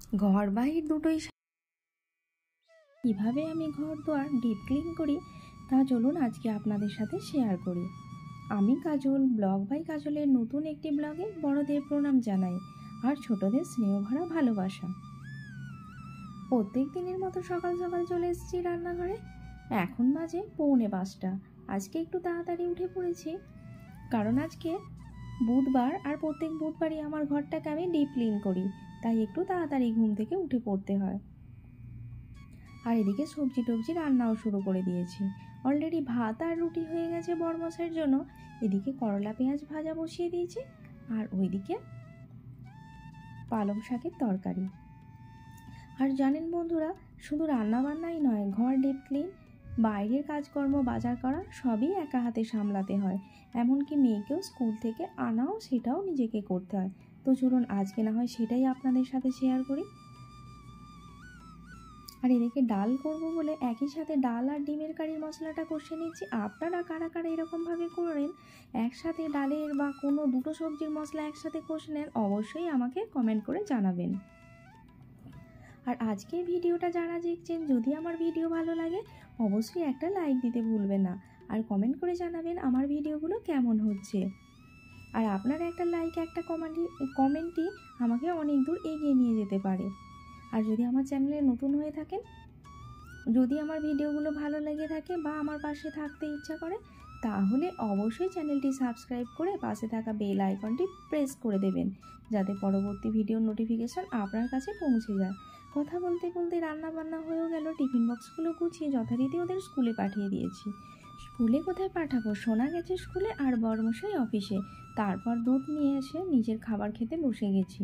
ঘর বাহির দুটোই কীভাবে আমি ঘর দুয়ার ডিপ ক্লিন করি তা চলুন আজকে আপনাদের সাথে শেয়ার করি। আমি কাজল, ব্লগ বাই কাজলের নতুন একটি ব্লগে বড়দের প্রণাম জানাই আর ছোটদের স্নেহভরা ভালোবাসা। প্রত্যেক দিনের মতো সকাল সকাল চলে এসেছি রান্নাঘরে। এখন বাজে 4:45। আজকে একটু তাড়াতাড়ি উঠে পড়েছি কারণ আজকে বুধবার আর প্রত্যেক বুধবারই আমার ঘরটাকে আমি ডিপ ক্লিন করি, তাই একটু তাড়াতাড়ি ঘুম থেকে উঠে পড়তে হয়। আর এদিকে সবজি টবজি রান্নাও শুরু করে দিয়েছি। অলরেডি ভাত আর রুটি হয়ে গেছে বড়মশাইয়ের জন্য। এদিকে করলা পেঁয়াজ ভাজা বসিয়ে দিয়েছি আর ওইদিকে পালং শাকের তরকারি। আর জানেন বন্ধুরা, শুধু রান্না বান্নাই নয়, ঘর ডিপ ক্লিন, বাইরের কাজকর্ম, বাজার করা সবই একা হাতে সামলাতে হয়। এমনকি মেয়েকেও স্কুল থেকে আনাও সেটাও নিজেকে করতে হয়। তো চলুন আজকে না হয় সেটাই আপনাদের সাথে শেয়ার করি। আর এদিকে ডাল করব বলে একই সাথে ডাল আর ডিমের কারির মশলাটা কষে নিচ্ছি। আপনারা কারা কারা এরকমভাবে করেন, একসাথে ডালের বা কোনো দুটো সবজির মশলা একসাথে কষে নেন, অবশ্যই আমাকে কমেন্ট করে জানাবেন। আর আজকের ভিডিওটা যারা দেখছেন, যদি আমার ভিডিও ভালো লাগে অবশ্যই একটা লাইক দিতে ভুলবেন না আর কমেন্ট করে জানাবেন আমার ভিডিওগুলো কেমন হচ্ছে। আর আপনার একটা লাইক, একটা কমেন্টই আমাকে অনেক দূর এগিয়ে নিয়ে যেতে পারে। আর যদি আমার চ্যানেলে নতুন হয়ে থাকেন, যদি আমার ভিডিওগুলো ভালো লেগে থাকে বা আমার পাশে থাকতে ইচ্ছা করে, তাহলে অবশ্যই চ্যানেলটি সাবস্ক্রাইব করে পাশে থাকা বেল আইকনটি প্রেস করে দেবেন, যাতে পরবর্তী ভিডিওর নোটিফিকেশন আপনার কাছে পৌঁছে যায়। কথা বলতে বলতে রান্না বান্না হয়েও গেল। টিফিন বক্সগুলো গুছিয়ে যথারীতি ওদের স্কুলে পাঠিয়ে দিয়েছি। স্কুলে কোথায় পাঠাবো, সোনা গেছে স্কুলে আর বড়মশাই অফিসে। তারপর দুধ নিয়ে এসে নিজের খাবার খেতে বসে গেছি।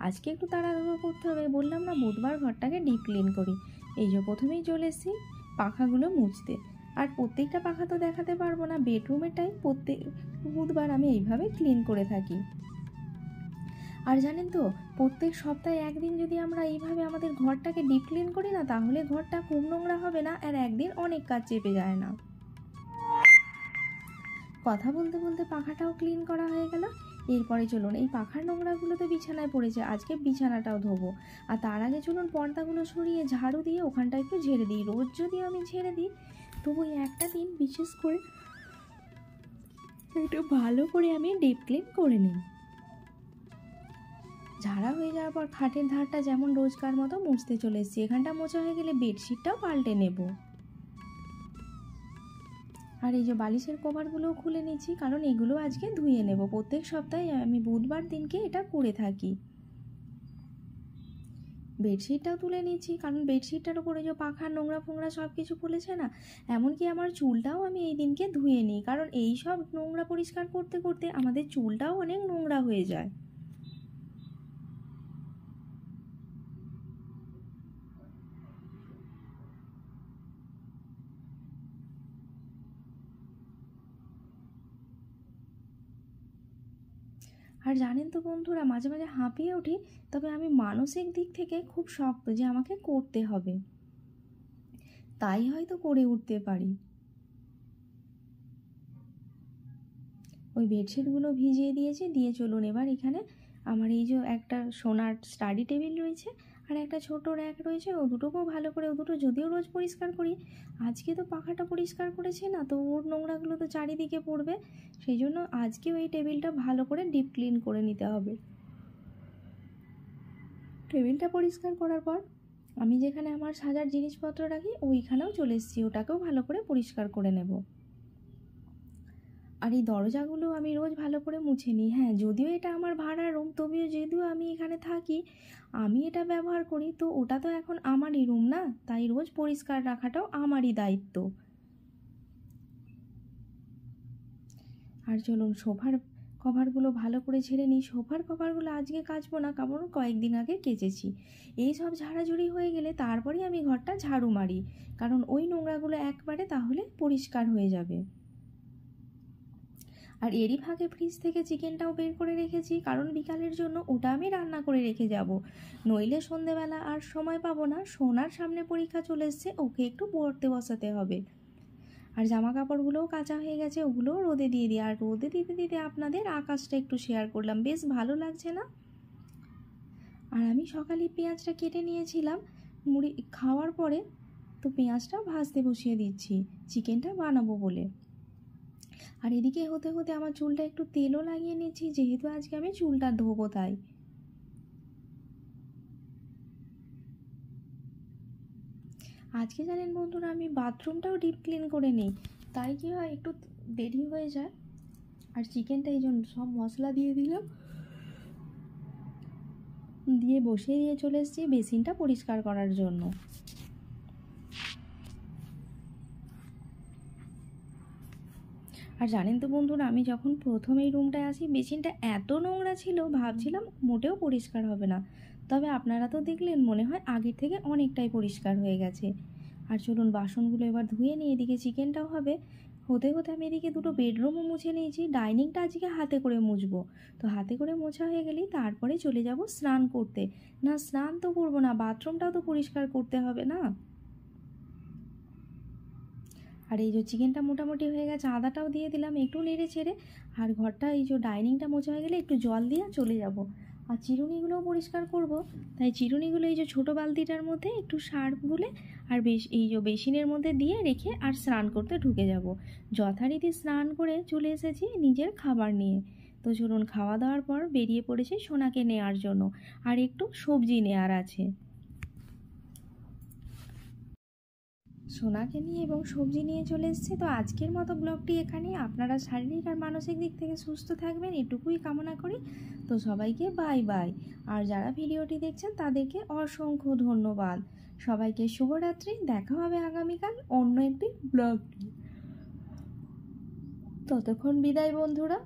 আজকে একটু তাড়াহুড়ো করতে হবে, বললাম না বুধবার ঘরটাকে ডিপ ক্লিন করি। এই যে প্রথমেই চলে এসেছি পাখাগুলো মুছতে। আর প্রত্যেকটা পাখা তো দেখাতে পারবো না, বেডরুমেরটাই প্রত্যেক বুধবার আমি এইভাবে ক্লিন করে থাকি। আর জানেন তো, প্রত্যেক সপ্তাহে একদিন যদি আমরা এইভাবে আমাদের ঘরটাকে ডিপ ক্লিন করি না, তাহলে ঘরটা খুব নোংরা হবে না আর একদিন অনেক কাজ চেপে যায় না। কথা বলতে বলতে পাখাটাও ক্লিন করা হয়ে গেল। এরপরে চলুন, এই পাখার নোংরাগুলো তো বিছানায় পড়েছে, আজকে বিছানাটাও ধোবো। আর তার আগে চলুন পর্দাগুলো সরিয়ে ঝাড়ু দিয়ে ওখানটা একটু ঝেড়ে দিই। রোজ যদিও আমি ঝেড়ে দিই, তবু একটা দিন বিশেষ করে একটু ভালো করে আমি ডিপ ক্লিন করে নিই। ঝাড়া হয়ে যাওয়ার পর খাটের ধারটা যেমন রোজকার মতো মুছতে চলে এসেছি। এখানটা মোছা হয়ে গেলে বেডশিটটাও পাল্টে নেব। আর এই যে বালিশের কভারগুলোও খুলে নিচ্ছি, কারণ এগুলো আজকে ধুয়ে নেব। প্রত্যেক সপ্তাহে আমি বুধবার দিনকে এটা করে থাকি। বেডশিটটাও তুলে নিচ্ছি, কারণ বেডশিটটার উপরে যে পাখার নোংরা ফোংরা সব কিছু ফেলেছে না। এমনকি আমার চুলটাও আমি এই দিনকে ধুয়ে নিই, কারণ এই সব নোংরা পরিষ্কার করতে করতে আমাদের চুলটাও অনেক নোংরা হয়ে যায়। আর জানেন তো বন্ধুরা, মাঝে মাঝে হাঁপিয়ে উঠি, তবে আমি মানসিক দিক থেকে খুব শক্ত যে আমাকে করতে হবে, তাই হয়তো করে উঠতে পারি। ওই বেডশিটগুলো ভিজিয়ে দিয়েছি, দিয়ে চলুন এবার এখানে আমার এই যে একটা সোনার স্টাডি টেবিল রয়েছে আর একটা ছোট র্যাক রয়েছে, ও দুটোকেও ভালো করে, ও দুটো যদিও রোজ পরিষ্কার করি, আজকে তো পাখাটা পরিষ্কার করেছি না, তো ওর নোংরাগুলো তো চারিদিকে পড়বে, সেই জন্য আজকেও এই টেবিলটা ভালো করে ডিপ ক্লিন করে নিতে হবে। টেবিলটা পরিষ্কার করার পর আমি যেখানে আমার সাজার জিনিসপত্র রাখি ওইখানেও চলে এসেছি, ওটাকেও ভালো করে পরিষ্কার করে নেব। আর এই দরজাগুলো আমি রোজ ভালো করে মুছে নিই। হ্যাঁ, যদিও এটা আমার ভাড়ার রুম, তবেও যদিও আমি এখানে থাকি, আমি এটা ব্যবহার করি, তো ওটা তো এখন আমারই রুম না, তাই রোজ পরিষ্কার রাখাটাও আমারই দায়িত্ব। আর চলুন সোফার কভারগুলো ভালো করে ঝেড়ে নিই। সোফার কভারগুলো আজকে কাচবো না, কারণ কয়েকদিন আগে কেচেছি। এই সব ঝাড়াঝুড়ি হয়ে গেলে তারপরেই আমি ঘরটা ঝাড়ু মারি, কারণ ওই নোংরাগুলো একবারে তাহলে পরিষ্কার হয়ে যাবে। আর এরই ফাঁকে ফ্রিজ থেকে চিকেনটাও বের করে রেখেছি, কারণ বিকালের জন্য ওটা আমি রান্না করে রেখে যাব, নইলে সন্ধেবেলা আর সময় পাবো না। সোনার সামনে পরীক্ষা চলে এসছে, ওকে একটু পড়তে বসাতে হবে। আর জামা কাপড়গুলোও কাচা হয়ে গেছে, ওগুলোও রোদে দিয়ে দিই। আর রোদে দিতে দিতে আপনাদের আকাশটা একটু শেয়ার করলাম, বেশ ভালো লাগছে না? আর আমি সকালে পেঁয়াজটা কেটে নিয়েছিলাম মুড়ি খাওয়ার পরে, তো পেঁয়াজটা ভাজতে বসিয়ে দিচ্ছি চিকেনটা বানাবো বলে। আর এদিকে হতে হতে আমার চুলটা একটু তেলও লাগিয়ে নিচ্ছি, যেহেতু আজকে আমি চুলটা ধোবো তাই। আজকে জানেন বন্ধুরা, আমি বাথরুমটাও ডিপ ক্লিন করে নিই, তাই কি হয় একটু দেরি হয়ে যায়। আর চিকেনটা এই জন্য সব মশলা দিয়ে দিলাম, দিয়ে বসিয়ে দিয়ে চলে এসেছি বেসিনটা পরিষ্কার করার জন্য। আর জানেন তো বন্ধুরা, আমি যখন প্রথম এই রুমটায় আসি বেসিনটা এত নোংরা ছিল, ভাবছিলাম মোটেও পরিষ্কার হবে না। তবে আপনারা তো দেখলেন, মনে হয় আগের থেকে অনেকটাই পরিষ্কার হয়ে গেছে। আর চলুন বাসনগুলো এবার ধুয়ে নিই, এদিকে চিকেনটাও হবে। হতে হতে আমি এদিকে দুটো বেডরুমও মুছে নিয়েছি, ডাইনিংটা আজকে হাতে করে মুছবো। তো হাতে করে মোছা হয়ে গেলেই তারপরে চলে যাব স্নান করতে। না স্নান তো করবো না, বাথরুমটাও তো পরিষ্কার করতে হবে না। আর এই যে চিকেনটা মোটামুটি হয়ে গেছে, আদাটাও দিয়ে দিলাম একটু নেড়ে ছেড়ে। আর ঘরটা এই যে ডাইনিংটা মোছা হয়ে গেলে একটু জল দিয়ে চলে যাব। আর চিরুনিগুলোও পরিষ্কার করব, তাই চিরুনিগুলো এই যে ছোটো বালতিটার মধ্যে একটু সার্ফ গুলে আর এই যে বেসিনের মধ্যে দিয়ে রেখে আর স্নান করতে ঢুকে যাব। যথারীতি স্নান করে চলে এসেছি নিজের খাবার নিয়ে। তো চলুন খাওয়া দাওয়ার পর বেরিয়ে পড়েছি সোনাকে নেওয়ার জন্য, আর একটু সবজি নেওয়ার আছে। সোনাকে নিয়ে এবং সবজি নিয়ে চলে এসেছে। তো আজকের মতো ব্লগটি এখানেই। আপনারা শারীরিক আর মানসিক দিক থেকে সুস্থ থাকবেন, এটুকুই কামনা করি। তো সবাইকে বাই বাই। আর যারা ভিডিওটি দেখছেন তাদেরকে অসংখ্য ধন্যবাদ। সবাইকে শুভরাত্রি, দেখা হবে আগামীকাল অন্য একটি ব্লগ। ততক্ষণ বিদায় বন্ধুরা।